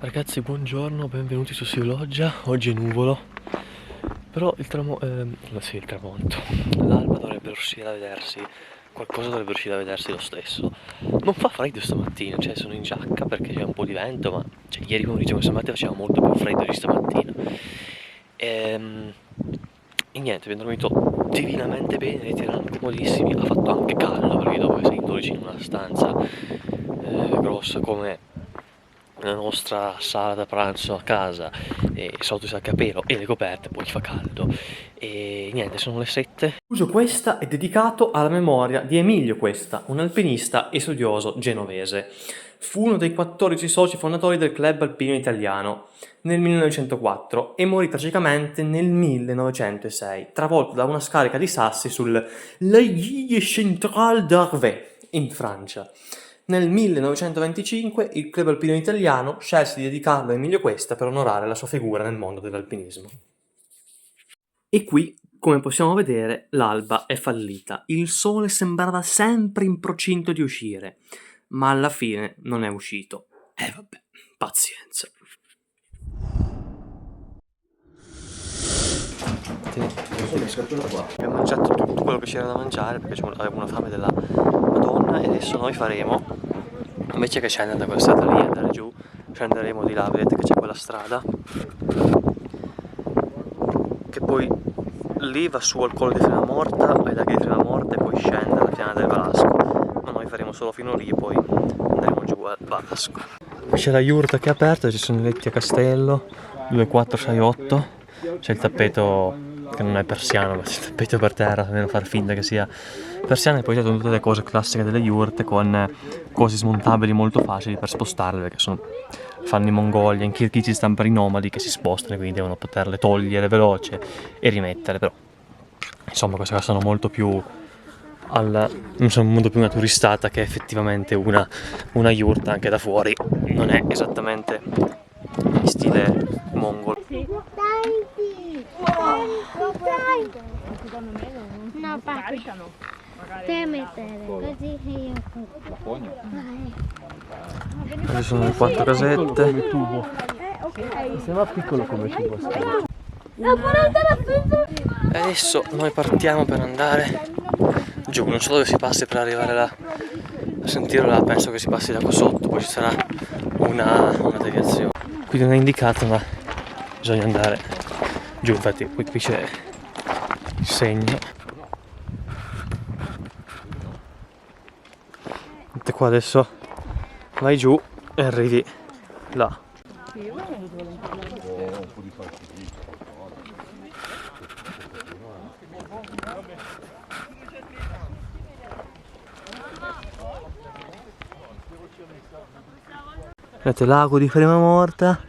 Ragazzi, buongiorno, benvenuti su Siologgia. Oggi è nuvolo, però il tramonto, l'alba dovrebbe riuscire a vedersi, qualcosa dovrebbe riuscire a vedersi lo stesso. Non fa freddo stamattina, cioè sono in giacca perché c'è un po' di vento, ma cioè, ieri pomeriggio questa mattina faceva molto più freddo di stamattina. E niente, abbiamo dormito divinamente bene, i erano comodissimi, ha fatto anche caldo perché dopo che sei in 12 in una stanza grossa come la nostra sala da pranzo a casa, sotto il sacco a pelo e le coperte, poi fa caldo. E niente, sono le 7. Uso Questa è dedicato alla memoria di Emilio Questa, un alpinista e studioso genovese. Fu uno dei 14 soci fondatori del Club Alpino Italiano nel 1904 e morì tragicamente nel 1906, travolto da una scarica di sassi sul L'Aiguille Centrale d'Arvey, in Francia. Nel 1925 il Club Alpino Italiano scelse di dedicarlo a Emilio Questa per onorare la sua figura nel mondo dell'alpinismo. E qui, come possiamo vedere, l'alba è fallita. Il sole sembrava sempre in procinto di uscire, ma alla fine non è uscito. E vabbè, pazienza. Abbiamo mangiato tutto quello che c'era da mangiare perché avevo una fame della Madonna e adesso noi faremo, invece che scendere da quella strada lì e andare giù, scenderemo di là, vedete che c'è quella strada che poi lì va su al collo di Fremamorta, vai da che di Fremamorta e poi scende alla piana del Valasco, ma noi faremo solo fino lì e poi andremo giù al Valasco. Qui c'è la yurta che è aperta, ci sono i letti a castello, 2, 4, 6, 8, c'è il tappeto che non è persiano, ma c'è il tappeto per terra, almeno far finta che sia persiano, e poi ci sono tutte le cose classiche delle yurte con cose smontabili molto facili per spostarle, perché fanno in Mongolia, in Kirghizistan per i nomadi che si spostano, quindi devono poterle togliere veloce e rimettere, però insomma queste cose sono molto più molto più una turistata che effettivamente una yurta anche da fuori, non è esattamente in stile mongolo. No, caricano. Te mettere così che io Ci sono le 4 casette. ok. Sembra piccolo come tubo. E adesso noi partiamo per andare giù, non so dove si passi per arrivare là a sentirlo là, penso che si passi da qua sotto, poi ci sarà una deviazione. Qui non è indicato, ma bisogna andare giù, infatti qui c'è il segno. Vedete qua adesso vai giù e arrivi là. Vedete lago di Fremamorta,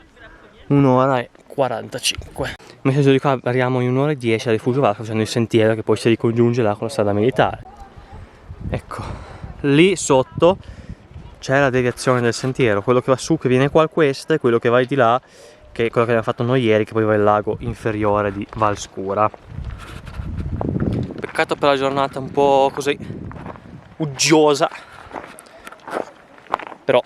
1 ora e 45. Mentre di qua arriviamo in 1 ora e 10 al rifugio Valasco, facendo il sentiero che poi si ricongiunge là con la strada militare. Ecco, lì sotto c'è la deviazione del sentiero, quello che va su che viene qua al Questa e quello che vai di là, che è quello che abbiamo fatto noi ieri, che poi va al lago inferiore di Valscura. Peccato per la giornata un po' così uggiosa, però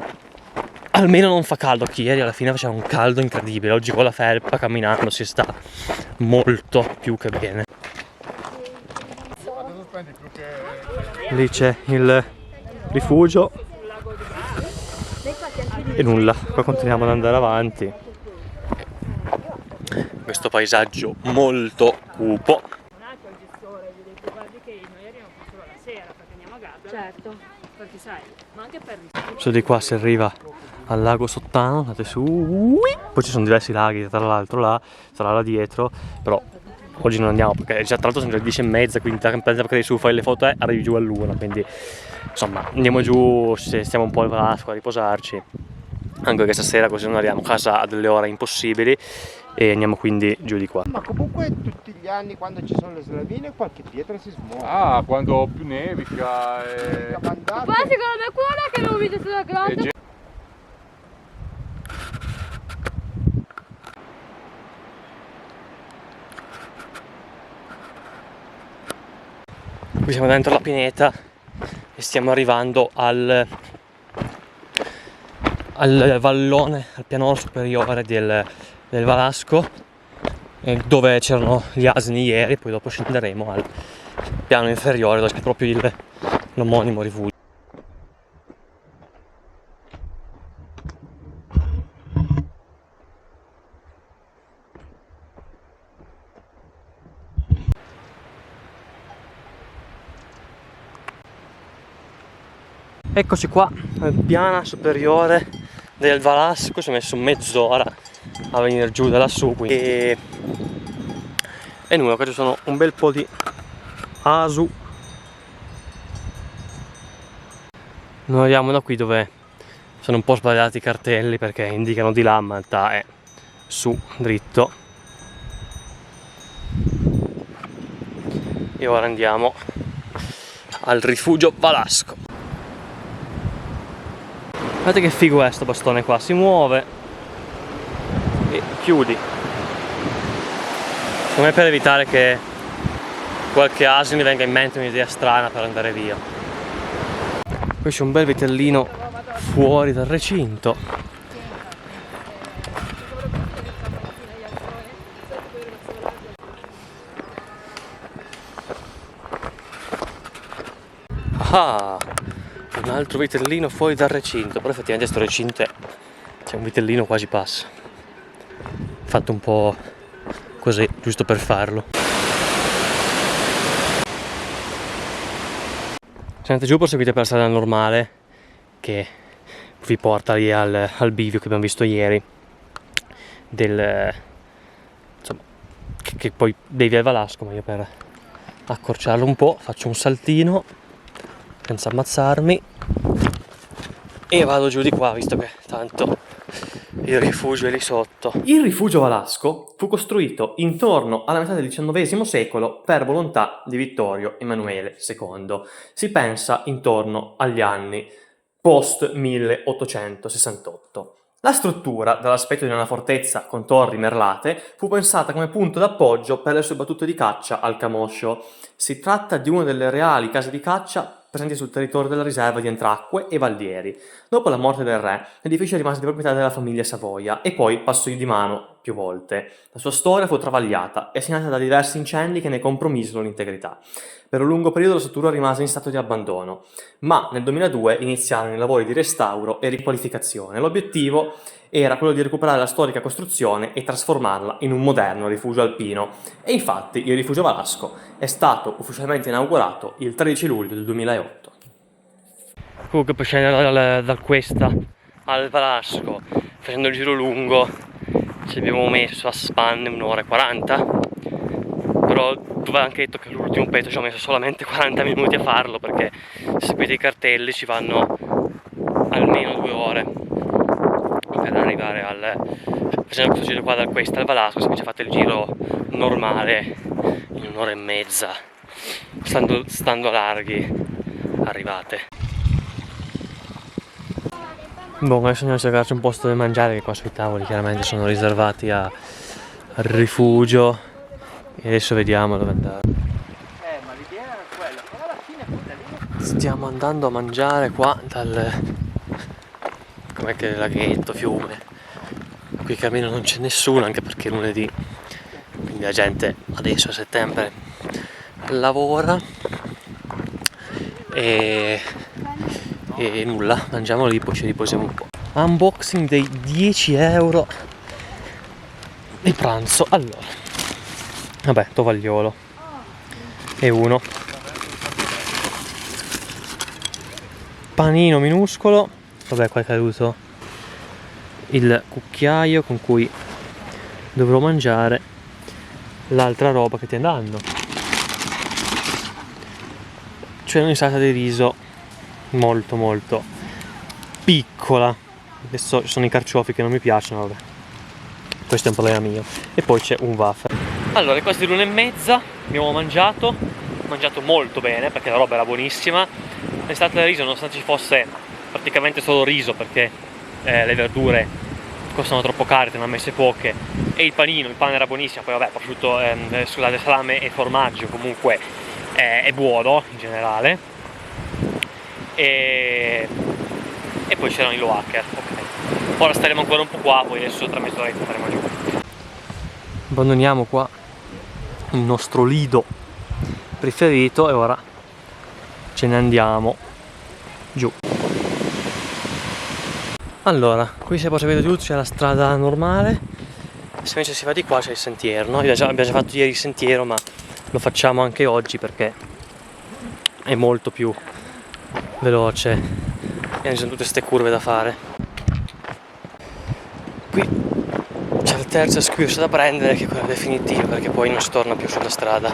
almeno non fa caldo, che ieri alla fine faceva un caldo incredibile. Oggi con la felpa camminando si sta molto più che bene. Lì c'è il rifugio e nulla, poi continuiamo ad andare avanti. Questo paesaggio molto cupo. Certo, perché sai, ma anche per... So di qua si arriva al lago Sottano, andate su, poi ci sono diversi laghi tra l'altro là, sarà là dietro, però oggi non andiamo perché già tra l'altro sono le 10:30, quindi perché su fai le foto arrivi giù all'1, quindi insomma andiamo giù, stiamo un po' al Valasco a riposarci, anche perché stasera così non arriviamo a casa a delle ore impossibili e andiamo quindi giù di qua. Ma comunque tutti gli anni quando ci sono le slavine qualche pietra si smuove. Ah, quando più nevica e... Poi secondo me quella che non vede sulla grande. Qui siamo dentro la pineta e stiamo arrivando al vallone, al piano superiore del Valasco, dove c'erano gli asini ieri, poi dopo scenderemo al piano inferiore dove c'è proprio l'omonimo rifugio. Eccoci qua al piano superiore del Valasco, ci ho messo mezz'ora a venire giù da lassù, e nulla, qua ci sono un bel po' di asu. Noi andiamo da qui dove sono un po' sbagliati i cartelli perché indicano di là, ma in realtà è su dritto. E ora andiamo al rifugio Valasco. Guardate che figo è sto bastone qua, si muove e chiudi. Secondo me per evitare che qualche asino mi venga in mente un'idea strana per andare via. Qui c'è un bel vitellino fuori dal recinto. Ah! Un altro vitellino fuori dal recinto, però effettivamente sto recinto c'è un vitellino quasi passa. Fatto un po' così, giusto per farlo. Se andate giù proseguite per la strada normale che vi porta lì al bivio che abbiamo visto ieri, insomma, che poi devi al Valasco, ma io per accorciarlo un po' faccio un saltino senza ammazzarmi e vado giù di qua, visto che tanto il rifugio è lì sotto. Il rifugio Valasco fu costruito intorno alla metà del XIX secolo per volontà di Vittorio Emanuele II. Si pensa intorno agli anni post 1868. La struttura, dall'aspetto di una fortezza con torri merlate, fu pensata come punto d'appoggio per le sue battute di caccia al camoscio. Si tratta di una delle reali case di caccia presenti sul territorio della riserva di Entracque e Valdieri. Dopo la morte del re, l'edificio rimase di proprietà della famiglia Savoia e poi passò di mano più volte. La sua storia fu travagliata e segnata da diversi incendi che ne compromisero l'integrità. Per un lungo periodo la struttura rimase in stato di abbandono, ma nel 2002 iniziarono i lavori di restauro e riqualificazione. L'obiettivo era quello di recuperare la storica costruzione e trasformarla in un moderno rifugio alpino. E infatti il rifugio Valasco è stato ufficialmente inaugurato il 13 luglio del 2008. Comunque per scendere da questa al Valasco, facendo il giro lungo, ci abbiamo messo a spanne 1 ora e 40, però tu aveva anche detto che l'ultimo pezzo ci ho messo solamente 40 minuti a farlo, perché se seguite i cartelli ci vanno almeno 2 ore per arrivare facendo questo giro qua da questa al Valasco. Se invece fate il giro normale in 1 ora e mezza, stando larghi, arrivate. Boh, adesso andiamo a cercarci un posto dove mangiare, che qua sui tavoli chiaramente sono riservati al rifugio, e adesso vediamo dove andare. Ma l'idea era quella, però alla fine lì. Stiamo andando a mangiare qua com'è che è, laghetto, fiume. Qui in cammino non c'è nessuno, anche perché è lunedì, quindi la gente adesso a settembre lavora e nulla, mangiamo lì, poi ci riposiamo un po'. Unboxing dei 10 euro di pranzo. Allora, vabbè, tovagliolo e uno panino minuscolo, vabbè, qua è caduto il cucchiaio con cui dovrò mangiare l'altra roba che ti danno, cioè un'insalata di riso molto molto piccola. Adesso ci sono i carciofi che non mi piacciono, vabbè, questo è un problema mio. E poi c'è un waffle. Allora, quasi l'1:30 abbiamo mangiato molto bene perché la roba era buonissima. L'insalata di riso, nonostante ci fosse praticamente solo riso perché le verdure costano troppo care, te ne ho messe poche, e il pane era buonissimo, poi vabbè, prosciutto, scusate, salame e formaggio comunque è buono in generale. E poi c'erano i loacker. Ok. Ora staremo ancora un po' qua, poi adesso tra mezz'oretta andremo giù. Abbandoniamo qua il nostro lido preferito e ora ce ne andiamo giù. Allora, qui se poi sapete giù c'è la strada normale, se invece si va di qua c'è il sentiero, no? Abbiamo già fatto ieri il sentiero, ma lo facciamo anche oggi perché è molto più veloce e ci sono tutte queste curve da fare. Qui c'è il terzo squircio da prendere, che è quello definitivo, perché poi non si torna più sulla strada,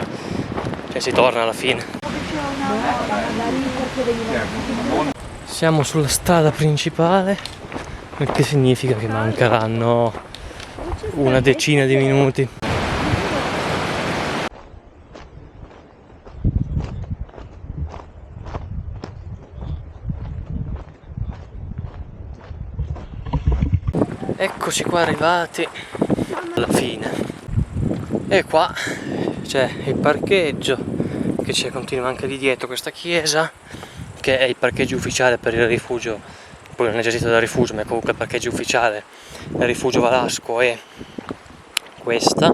cioè si torna alla fine. Siamo sulla strada principale, il che significa che mancheranno una decina di minuti. Eccoci qua arrivati alla fine e qua c'è il parcheggio che c'è, continua anche lì dietro questa chiesa che è il parcheggio ufficiale per il rifugio, poi non è gestito da rifugio ma è comunque il parcheggio ufficiale del rifugio Valasco, e questa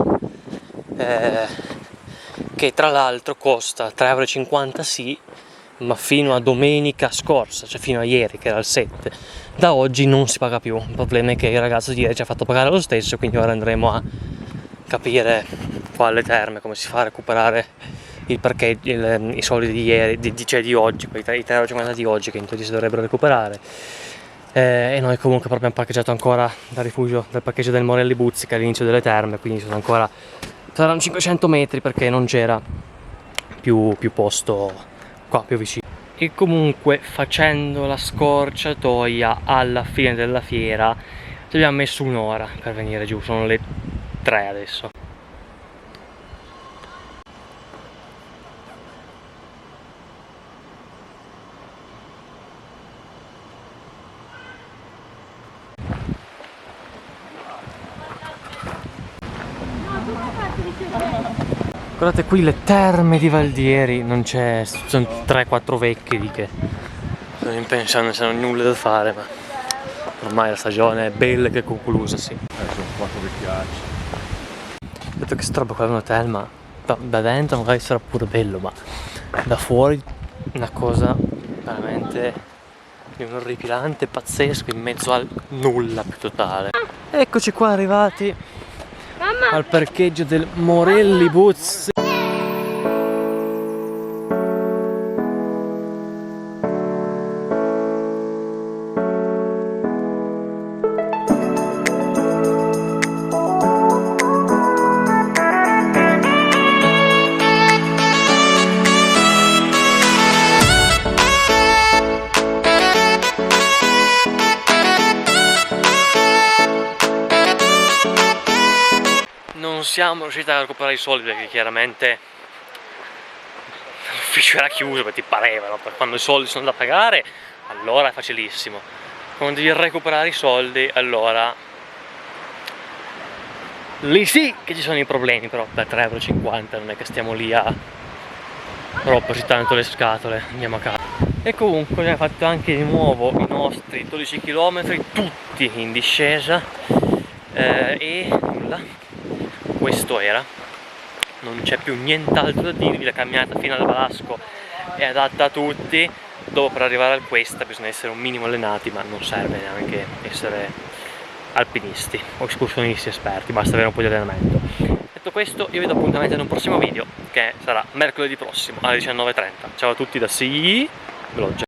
che tra l'altro costa 3,50 € sì, ma fino a domenica scorsa, cioè fino a ieri che era il 7, da oggi non si paga più. Il problema è che il ragazzo di ieri ci ha fatto pagare lo stesso, quindi ora andremo a capire qua alle terme come si fa a recuperare il parcheggio, i soldi di ieri, cioè di oggi, quei 3,50 € di oggi che in teoria si dovrebbero recuperare. E noi comunque proprio abbiamo parcheggiato ancora dal parcheggio del Morelli Buzzica all'inizio delle terme, quindi sono ancora, saranno 500 metri perché non c'era più posto qua più vicino. E comunque facendo la scorciatoia alla fine della fiera ci abbiamo messo un'ora per venire giù, sono le 3 adesso. Guardate qui le terme di Valdieri, non c'è, sono 3-4 vecchi di che sto pensando se non ho nulla da fare, ma ormai la stagione è bella che è conclusa, sì. Sono 4 vecchiacci. Ho detto che sta roba qua è un hotel, ma da dentro magari sarà pure bello, ma da fuori una cosa veramente di un orripilante, pazzesco, in mezzo al nulla più totale. Eccoci qua arrivati al parcheggio del Morelli Buzzica. Non siamo riusciti a recuperare i soldi perché chiaramente l'ufficio era chiuso, perché ti pareva, no? Quando i soldi sono da pagare allora è facilissimo, quando devi recuperare i soldi allora lì sì che ci sono i problemi, però per 3,50 € non è che stiamo lì a romperci tanto le scatole, andiamo a casa. E comunque abbiamo fatto anche di nuovo i nostri 12 km tutti in discesa e nulla. Questo era, non c'è più nient'altro da dirvi, la camminata fino al Valasco è adatta a tutti. Dopo per arrivare al Questa bisogna essere un minimo allenati, ma non serve neanche essere alpinisti o escursionisti esperti, basta avere un po' di allenamento. Detto questo, io vi do appuntamento in un prossimo video che sarà mercoledì prossimo alle 19:30. Ciao a tutti da Sea Vlog.